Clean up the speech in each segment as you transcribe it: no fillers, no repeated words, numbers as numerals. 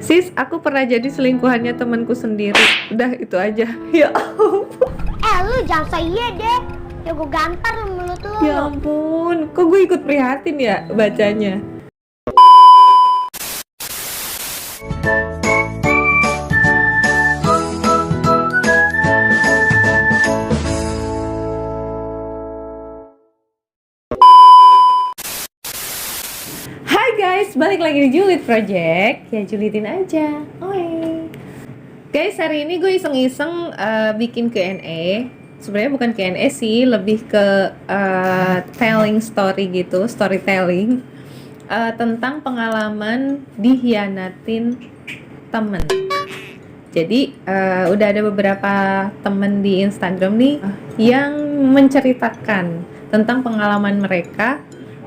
Sis, aku pernah jadi selingkuhannya temanku sendiri. Udah itu aja. Ya ampun. Lu jangan iya deh. Ya gue gampar lu mulut lu. Ya ampun. Kok gue ikut prihatin ya bacanya. Hai guys, balik lagi di Julid Project. Ya julidin aja. Oi. Guys, hari ini gue iseng-iseng bikin Q&A. Sebenarnya bukan Q&A sih, lebih ke telling story gitu, storytelling tentang pengalaman dihianatin temen. Jadi udah ada beberapa temen di Instagram nih yang menceritakan tentang pengalaman mereka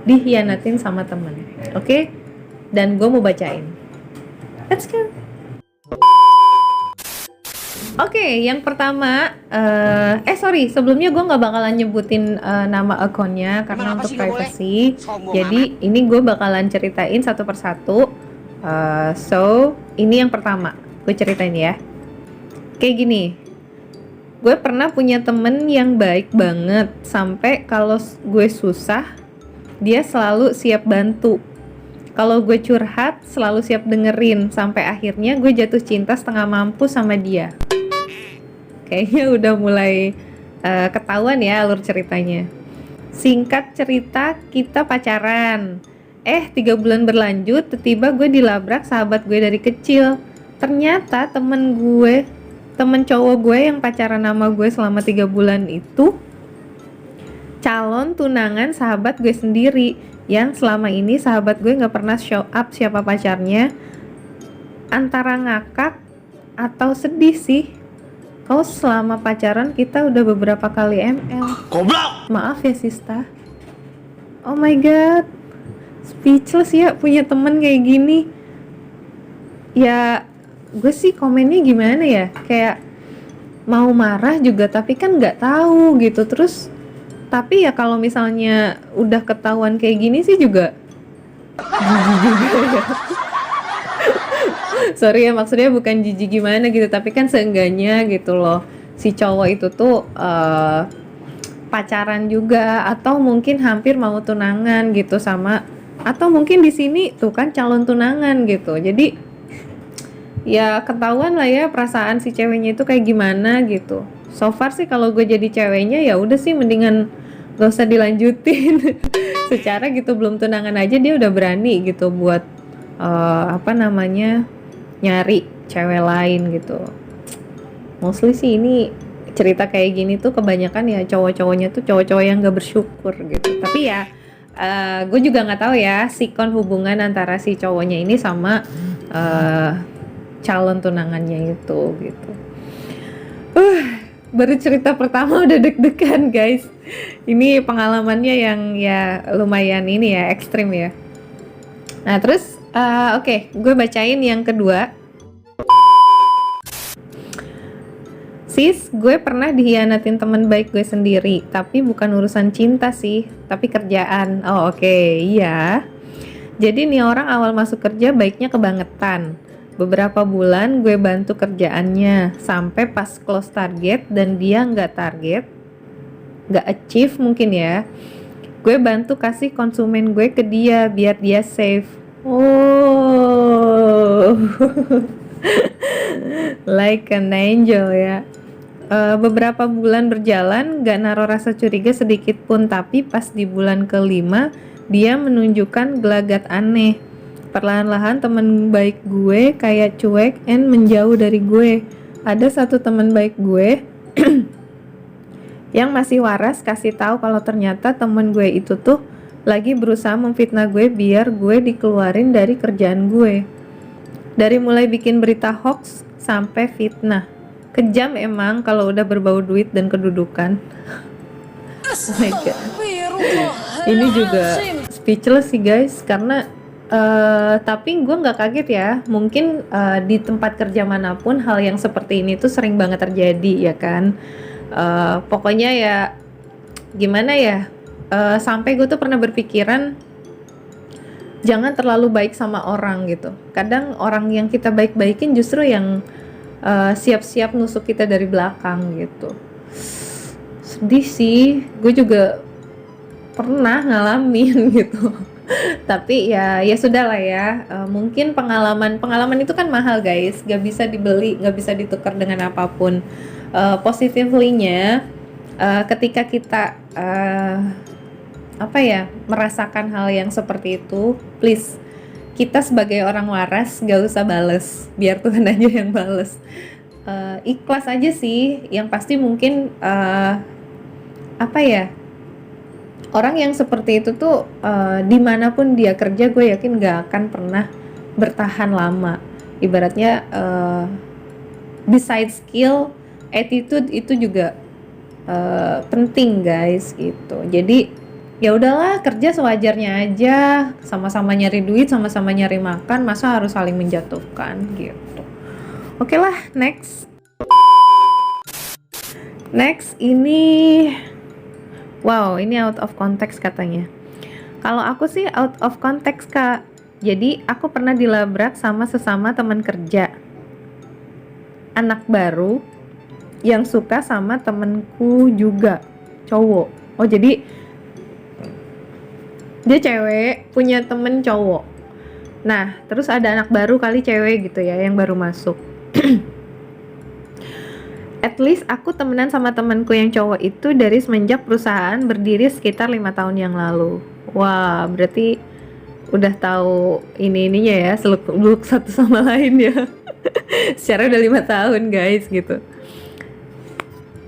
dihianatin sama temen. Oke? Dan gue mau bacain. Let's go. Oke, yang pertama, sorry, sebelumnya gue nggak bakalan nyebutin nama akunnya karena untuk privacy. Jadi ini gue bakalan ceritain satu persatu. So ini yang pertama, gue ceritain ya. Kayak gini, gue pernah punya temen yang baik banget, sampai kalau gue susah, dia selalu siap bantu. Kalau gue curhat, selalu siap dengerin, sampai akhirnya gue jatuh cinta setengah mampu sama dia. Kayaknya udah mulai ketahuan ya alur ceritanya. Singkat cerita, kita pacaran. 3 bulan berlanjut, tiba-tiba gue dilabrak sahabat gue dari kecil. Ternyata temen cowok gue yang pacaran sama gue selama 3 bulan itu calon tunangan sahabat gue sendiri, yang selama ini sahabat gue gak pernah show up siapa pacarnya. Antara ngakak atau sedih sih. Kau selama pacaran kita udah beberapa kali ML. Goblok! Maaf ya Sista. Oh my god, speechless ya punya temen kayak gini. Ya gue sih komennya gimana ya, kayak mau marah juga tapi kan nggak tahu gitu. Terus tapi ya kalau misalnya udah ketahuan kayak gini sih juga jijik juga ya. Sorry ya, maksudnya bukan jijik gimana gitu, tapi kan seenggaknya gitu loh, si cowok itu tuh pacaran juga, atau mungkin hampir mau tunangan gitu sama, atau mungkin di sini tuh kan calon tunangan gitu. Jadi ya ketahuan lah ya perasaan si ceweknya itu kayak gimana gitu. So far sih kalau gue jadi ceweknya ya udah sih mendingan gak usah dilanjutin. Secara gitu belum tunangan aja dia udah berani gitu buat nyari cewek lain gitu. Mostly sih ini cerita kayak gini tuh kebanyakan ya cowok-cowoknya tuh cowok-cowok yang gak bersyukur gitu. Tapi ya gue juga nggak tahu ya sikon hubungan antara si cowoknya ini sama calon tunangannya itu gitu. Baru cerita pertama udah deg-degan guys. Ini pengalamannya yang ya lumayan ini ya, ekstrim ya. Nah terus oke, gue bacain yang kedua. Sis, gue pernah dihianatin teman baik gue sendiri, tapi bukan urusan cinta sih, tapi kerjaan. Oh oke, iya. Jadi nih orang awal masuk kerja baiknya kebangetan. Beberapa bulan gue bantu kerjaannya, sampai pas close target dan dia nggak achieve mungkin ya. Gue bantu kasih konsumen gue ke dia biar dia save. Oh, like an angel ya. Beberapa bulan berjalan, gak naruh rasa curiga sedikit pun, tapi pas di bulan kelima dia menunjukkan gelagat aneh. Perlahan-lahan teman baik gue kayak cuek and menjauh dari gue. Ada satu teman baik gue yang masih waras kasih tahu kalau ternyata teman gue itu tuh lagi berusaha memfitnah gue biar gue dikeluarin dari kerjaan gue. Dari mulai bikin berita hoax sampai fitnah. Kejam emang kalau udah berbau duit dan kedudukan. Oh my god. Ini juga speechless sih guys, karena tapi gue nggak kaget ya. Mungkin di tempat kerja manapun hal yang seperti ini tuh sering banget terjadi ya kan. Pokoknya ya gimana ya, sampai gue tuh pernah berpikiran jangan terlalu baik sama orang gitu. Kadang orang yang kita baik-baikin justru yang siap-siap nusuk kita dari belakang gitu. Sedih sih, gue juga pernah ngalamin gitu. Tapi ya sudah lah ya. Mungkin pengalaman itu kan mahal guys, gak bisa dibeli, gak bisa ditukar dengan apapun. Positively-nya ketika kita merasakan hal yang seperti itu, please, kita sebagai orang waras gak usah bales, biar Tuhan aja yang bales. Ikhlas aja sih. Yang pasti mungkin orang yang seperti itu tuh dimanapun dia kerja, gue yakin gak akan pernah bertahan lama. Ibaratnya besides skill, attitude itu juga penting guys gitu. Jadi ya udahlah, kerja sewajarnya aja, sama-sama nyari duit, sama-sama nyari makan, masa harus saling menjatuhkan gitu. Oke lah, next ini, wow, ini out of context katanya. Kalau aku sih out of context Kak. Jadi aku pernah dilabrak sama sesama teman kerja, anak baru yang suka sama temenku juga, cowok. Oh jadi dia cewek punya temen cowok. Nah terus ada anak baru kali cewek gitu ya yang baru masuk. At least aku temenan sama temanku yang cowok itu dari semenjak perusahaan berdiri sekitar 5 tahun yang lalu. Wah berarti udah tahu ininya ya, seluk-beluk satu sama lain ya. Secara udah 5 tahun guys gitu.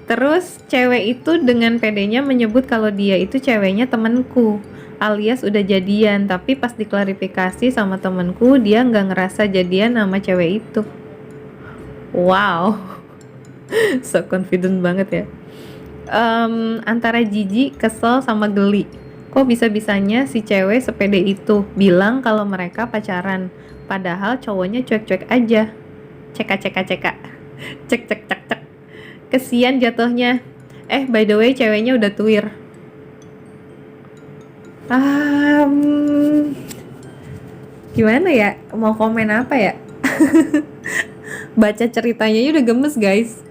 Terus cewek itu dengan pedenya menyebut kalau dia itu ceweknya temanku, alias udah jadian, tapi pas diklarifikasi sama temenku dia nggak ngerasa jadian sama cewek itu. Wow, so confident banget ya. Antara jijik, kesel, sama geli. Kok bisa-bisanya si cewek sepede itu bilang kalau mereka pacaran, padahal cowoknya cuek-cuek aja. Cek. Kesian jatuhnya. By the way ceweknya udah tuir. Gimana ya, mau komen apa ya? Baca ceritanya udah gemes guys.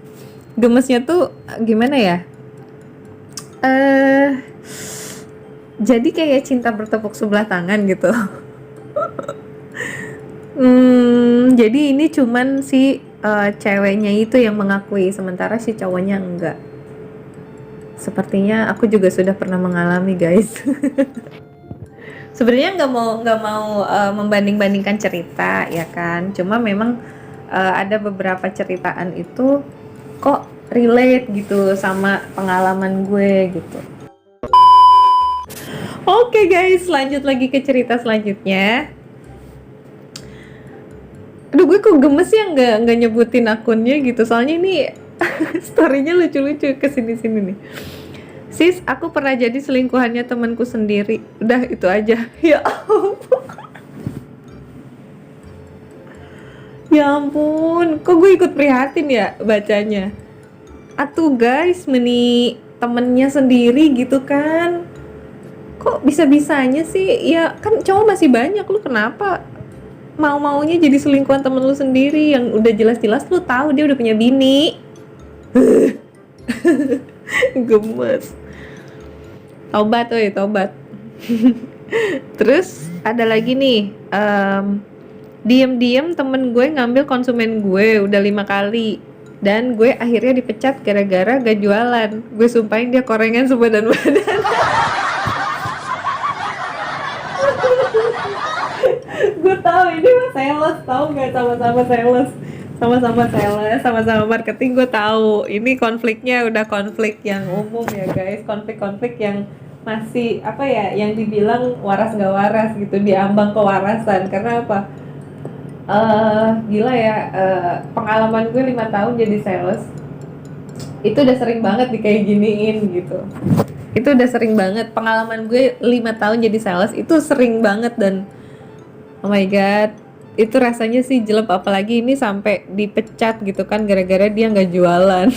Gemesnya tuh gimana ya, jadi kayak cinta bertepuk sebelah tangan gitu. Jadi ini cuman si ceweknya itu yang mengakui, sementara si cowoknya enggak. Sepertinya aku juga sudah pernah mengalami guys. Sebenarnya nggak mau membanding-bandingkan cerita ya kan, cuma memang ada beberapa ceritaan itu kok relate gitu sama pengalaman gue gitu. Oke guys, lanjut lagi ke cerita selanjutnya. Aduh gue kok gemes ya nggak nyebutin akunnya gitu, soalnya ini storynya lucu-lucu kesini-sini nih. Sis, aku pernah jadi selingkuhannya temanku sendiri. Udah itu aja. Ya ampun. Ya ampun, kok gue ikut prihatin ya bacanya. Atuh guys, meni temennya sendiri gitu kan. Kok bisa-bisanya sih? Ya kan cowok masih banyak, lu kenapa mau-maunya jadi selingkuhan temen lu sendiri yang udah jelas-jelas lu tahu dia udah punya bini. Gemes. Tobat. Terus ada lagi nih, diem-diem temen gue ngambil konsumen gue udah 5 kali, dan gue akhirnya dipecat gara-gara gak jualan. Gue sumpahin dia korengan sebadan-badan. Gue tahu ini mah sales, tahu nggak, sama-sama sales, sama-sama marketing. Gue tahu ini konfliknya udah konflik yang umum ya guys, konflik yang masih yang dibilang waras nggak waras gitu, diambang kewarasan. Karena apa? Gila ya, pengalaman gue 5 tahun jadi sales itu udah sering banget di kayak giniin gitu. Itu udah sering banget, pengalaman gue 5 tahun jadi sales itu sering banget, dan oh my god, itu rasanya sih jelek, apalagi ini sampai dipecat gitu kan gara-gara dia nggak jualan.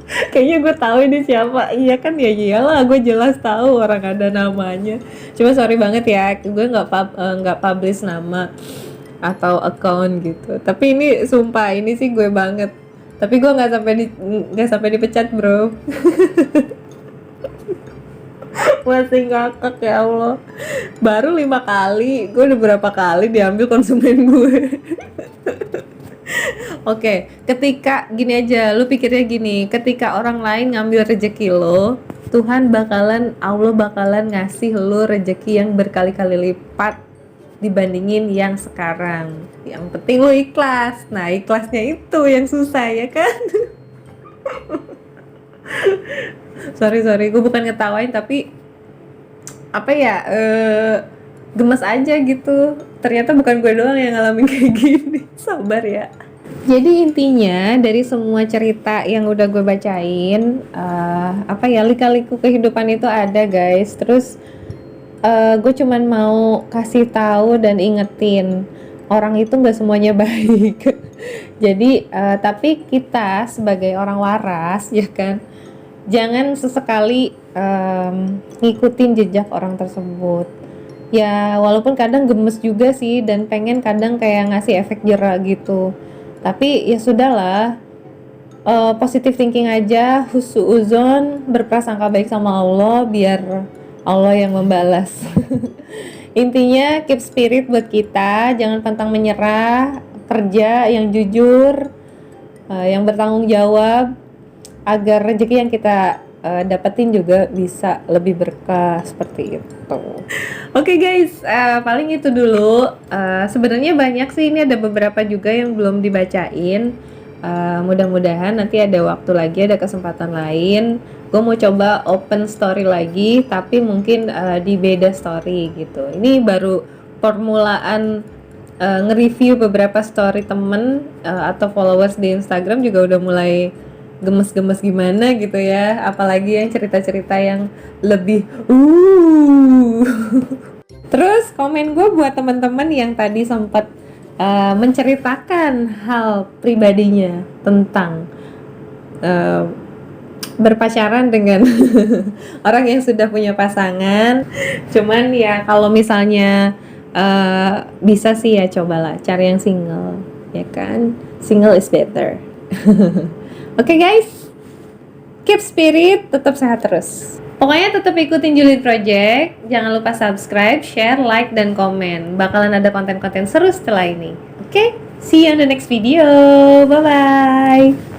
Kayaknya gue tahu ini siapa. Iya kan, ya iyalah, gue jelas tahu orang ada namanya. Cuma sorry banget ya, gue nggak publish nama atau account gitu. Tapi ini sumpah ini sih gue banget. Tapi gue nggak sampai dipecat bro. Masih ngakak ya Allah. Baru 5 kali, gue udah berapa kali diambil konsumen gue. Oke, ketika gini aja, lu pikirnya gini, ketika orang lain ngambil rejeki lo, Allah bakalan ngasih lo rejeki yang berkali-kali lipat dibandingin yang sekarang. Yang penting lo ikhlas. Nah, ikhlasnya itu yang susah ya kan? sorry, gue bukan ngetawain tapi apa ya, gemes aja gitu. Ternyata bukan gue doang yang ngalamin kayak gini. Sabar ya. Jadi intinya dari semua cerita yang udah gue bacain, apa ya, lika-liku kehidupan itu ada guys. Terus gue cuman mau kasih tahu dan ingetin orang itu nggak semuanya baik. Jadi tapi kita sebagai orang waras ya kan, jangan sesekali ngikutin jejak orang tersebut. Ya walaupun kadang gemes juga sih dan pengen kadang kayak ngasih efek jera gitu. Tapi ya sudahlah, positive thinking aja, husnuzon, berprasangka baik sama Allah biar Allah yang membalas. Intinya keep spirit buat kita, jangan pantang menyerah, kerja yang jujur, yang bertanggung jawab agar rezeki yang kita dapetin juga bisa lebih berkah seperti itu. Oke guys, paling itu dulu. Sebenarnya banyak sih, ini ada beberapa juga yang belum dibacain. Mudah-mudahan nanti ada waktu lagi, ada kesempatan lain. Gue mau coba open story lagi, tapi mungkin di beda story gitu. Ini baru permulaan nge-review beberapa story temen atau followers di Instagram juga udah mulai gemes-gemes gimana gitu ya, apalagi yang cerita-cerita yang lebih Terus komen gue buat teman-teman yang tadi sempat menceritakan hal pribadinya tentang berpacaran dengan orang yang sudah punya pasangan. Cuman ya kalau misalnya bisa sih ya cobalah cari yang single, ya kan, single is better. Oke guys, keep spirit, tetap sehat terus. Pokoknya tetap ikutin Julid Project. Jangan lupa subscribe, share, like, dan komen. Bakalan ada konten-konten seru setelah ini. Oke, see you on the next video. Bye-bye.